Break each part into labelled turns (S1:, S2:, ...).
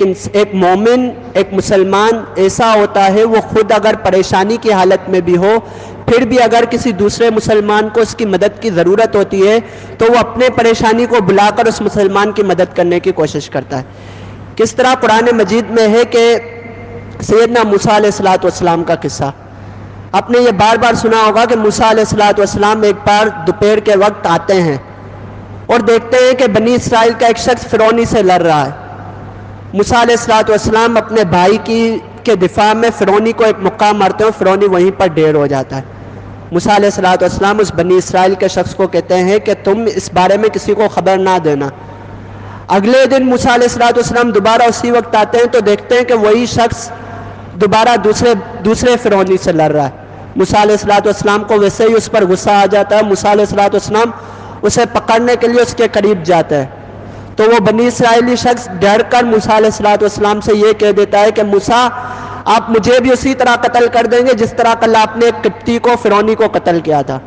S1: ایک مومن، ایک مسلمان ایسا ہوتا ہے، وہ خود اگر پریشانی کی حالت میں بھی ہو، پھر بھی اگر کسی دوسرے مسلمان کو اس کی مدد کی ضرورت ہوتی ہے تو وہ اپنے پریشانی کو بلا کر اس مسلمان کی مدد کرنے کی کوشش کرتا ہے۔ کس طرح قرآن مجید میں ہے کہ سیدنا موسیٰ علیہ السلام کا قصہ آپ نے یہ بار بار سنا ہوگا کہ موسیٰ علیہ السلام ایک بار دوپہر کے وقت آتے ہیں اور دیکھتے ہیں کہ بنی اسرائیل کا ایک شخص فرعونی سے لڑ رہا ہے۔ موسیٰ علیہ السلام اپنے بھائی کے دفاع میں فرعونی کو ایک مقام مارتے ہیں، فرعونی وہیں پر ڈھیر ہو جاتا ہے۔ موسیٰ علیہ السلام اس بنی اسرائیل کے شخص کو کہتے ہیں کہ تم اس بارے میں کسی کو خبر نہ دینا۔ اگلے دن موسیٰ علیہ السلام دوبارہ اسی وقت آتے ہیں تو دیکھتے ہیں کہ وہی شخص دوبارہ دوسرے فرعونی سے لڑ رہا ہے۔ موسیٰ علیہ السلام کو ویسے ہی اس پر غصہ آ جاتا ہے، موسیٰ علیہ السلام اسے پکڑنے کے لیے اس کے قریب جاتا ہے تو وہ بنی اسرائیلی شخص ڈر کر موسیٰ علیہ السلام سے یہ کہہ دیتا ہے کہ موسیٰ آپ مجھے بھی اسی طرح قتل کر دیں گے جس طرح کل آپ نے ایک قبطی کو فرعونی کو قتل کیا تھا۔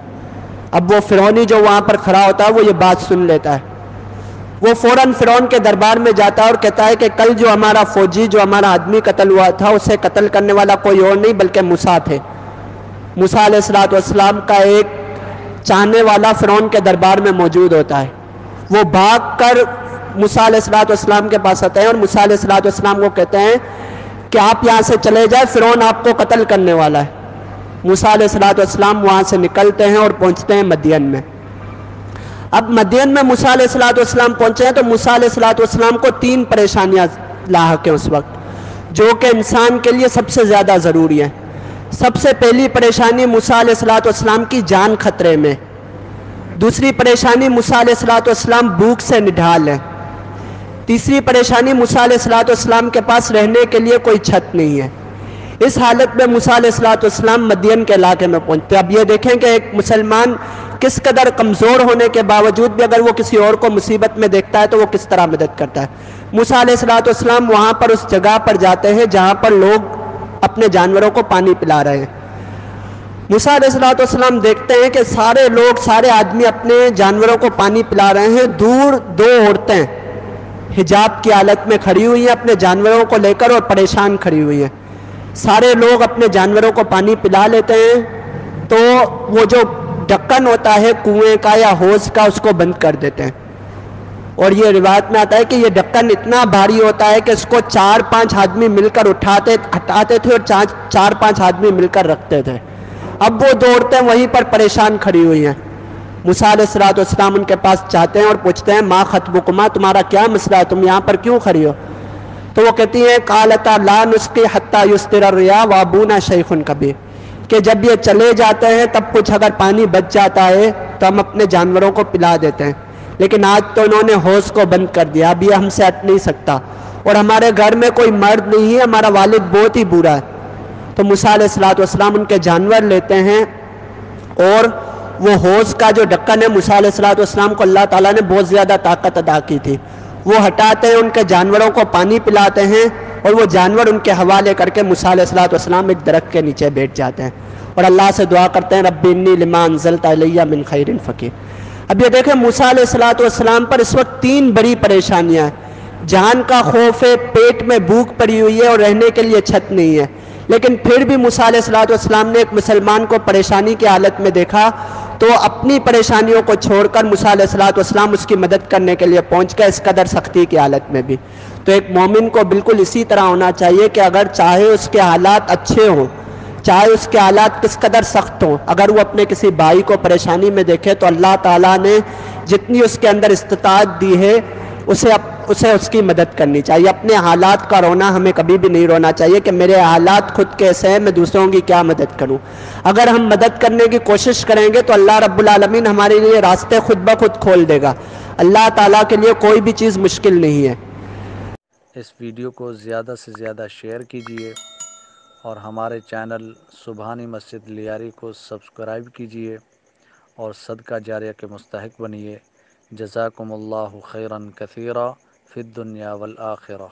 S1: اب وہ فرعونی جو وہاں پر کھڑا ہوتا ہے وہ یہ بات سن لیتا ہے، وہ فوراً فرعون کے دربار میں جاتا ہے اور کہتا ہے کہ کل جو ہمارا فوجی، جو ہمارا آدمی قتل ہوا تھا، اسے قتل کرنے والا کوئی اور نہیں بلکہ موسیٰ تھے۔ موسیٰ علیہ السلام کا ایک چاہنے والا فرعون کے دربار میں موجود ہوتا ہے، وہ بھاگ کر موسیٰ علیہ السلام کے پاس آتے ہیں اور موسیٰ علیہ السلام کو کہتے ہیں کہ آپ یہاں سے چلے جائیں، فرعون آپ کو قتل کرنے والا ہے۔ موسیٰ علیہ السلام وہاں سے نکلتے ہیں اور پہنچتے ہیں مدین میں۔ اب مدین میں موسیٰ علیہ السلام پہنچے ہیں تو موسیٰ علیہ السلام کو 3 پریشانیاں لاحق ہیں اس وقت، جو کہ انسان کے لیے سب سے زیادہ ضروری ہیں۔ سب سے پہلی پریشانی موسیٰ علیہ السلام کی جان خطرے میں، دوسری پریشانی موسیٰ علیہ السلام بھوک سے نڈھال ہے، تیسری پریشانی موسیٰ علیہ السلام کے پاس رہنے کے لیے کوئی چھت نہیں ہے۔ اس حالت میں موسیٰ علیہ السلام مدین کے علاقے میں پہنچتے ہیں۔ اب یہ دیکھیں کہ ایک مسلمان کس قدر کمزور ہونے کے باوجود بھی اگر وہ کسی اور کو مصیبت میں دیکھتا ہے تو وہ کس طرح مدد کرتا ہے۔ موسیٰ علیہ السلام وہاں پر اس جگہ پر جاتے ہیں جہاں پر لوگ اپنے جانوروں کو پانی پلا رہے ہیں۔ موسیٰ علیہ السلام دیکھتے ہیں کہ سارے لوگ، سارے آدمی اپنے جانوروں کو پانی پلا رہے ہیں، دور 2 عورتیں حجاب کی حالت میں کھڑی ہوئی ہیں اپنے جانوروں کو لے کر اور پریشان کھڑی ہوئی ہیں۔ سارے لوگ اپنے جانوروں کو پانی پلا لیتے ہیں تو وہ جو ڈھکن ہوتا ہے کنویں کا یا حوض کا اس کو بند کر دیتے ہیں، اور یہ روایت میں آتا ہے کہ یہ ڈھکن اتنا بھاری ہوتا ہے کہ اس کو 4-5 آدمی مل کر ہٹاتے تھے اور 4-5 آدمی مل کر رکھتے تھے۔ اب وہ 2 عورتیں وہیں پر پریشان کھڑی ہوئی ہیں۔ موسیٰ علیہ السلام ان کے پاس جاتے ہیں اور پوچھتے ہیں ما خطبکما، تمہارا کیا مسئلہ ہے، تم یہاں پر کیوں کھڑی ہو؟ تو وہ کہتی ہیں قالتا لا نسقی حتی یسدر الرعاء وابونا شیخ کبیر، کہ جب یہ چلے جاتے ہیں تب کچھ اگر پانی بچ جاتا ہے تو ہم اپنے جانوروں کو پلا دیتے ہیں، لیکن آج تو انہوں نے حوض کو بند کر دیا، اب یہ ہم سے ہٹ نہیں سکتا، اور ہمارے گھر میں کوئی مرد نہیں ہے، ہمارا والد بہت ہی برا ہے۔ تو موسیٰ علیہ السلام ان کے جانور لیتے ہیں اور وہ حوض کا جو ڈھکن ہے، موسیٰ علیہ السلام کو اللہ تعالیٰ نے بہت زیادہ طاقت عطا کی تھی، وہ ہٹاتے ہیں، ان کے جانوروں کو پانی پلاتے ہیں اور وہ جانور ان کے حوالے کر کے موسیٰ علیہ السلام ایک درخت کے نیچے بیٹھ جاتے ہیں اور اللہ سے دعا کرتے ہیں رب انی لما انزلت الی من خیر فقیر۔ اب یہ دیکھیں موسیٰ علیہ السلام پر اس وقت 3 بڑی پریشانیاں ہیں، جان کا خوف ہے، پیٹ میں بھوک پڑی ہوئی ہے اور رہنے کے لیے چھت نہیں ہے، لیکن پھر بھی موسیٰ علیہ السلام نے ایک مسلمان کو پریشانی کی حالت میں دیکھا تو اپنی پریشانیوں کو چھوڑ کر موسیٰ علیہ السلام اس کی مدد کرنے کے لیے پہنچ گئے، اس قدر سختی کی حالت میں بھی۔ تو ایک مومن کو بالکل اسی طرح ہونا چاہیے کہ اگر چاہے اس کے حالات اچھے ہوں، چاہے اس کے حالات کس قدر سخت ہوں، اگر وہ اپنے کسی بھائی کو پریشانی میں دیکھے تو اللہ تعالیٰ نے جتنی اس کے اندر استطاعت دی ہے اسے اس کی مدد کرنی چاہیے۔ اپنے حالات کا رونا ہمیں کبھی بھی نہیں رونا چاہیے کہ میرے حالات خود کیسے ہیں، میں دوسروں کی کیا مدد کروں۔ اگر ہم مدد کرنے کی کوشش کریں گے تو اللہ رب العالمین ہمارے لیے راستے خود بخود کھول دے گا۔ اللہ تعالیٰ کے لیے کوئی بھی چیز مشکل نہیں ہے۔
S2: اس ویڈیو کو زیادہ سے زیادہ شیئر کیجیے اور ہمارے چینل سبحانی مسجد لیاری کو سبسکرائب کیجیے اور صدقہ جاریہ کے مستحق بنیے۔ جزاکم اللہ خیرا کثیرا فی الدنیا والآخرہ۔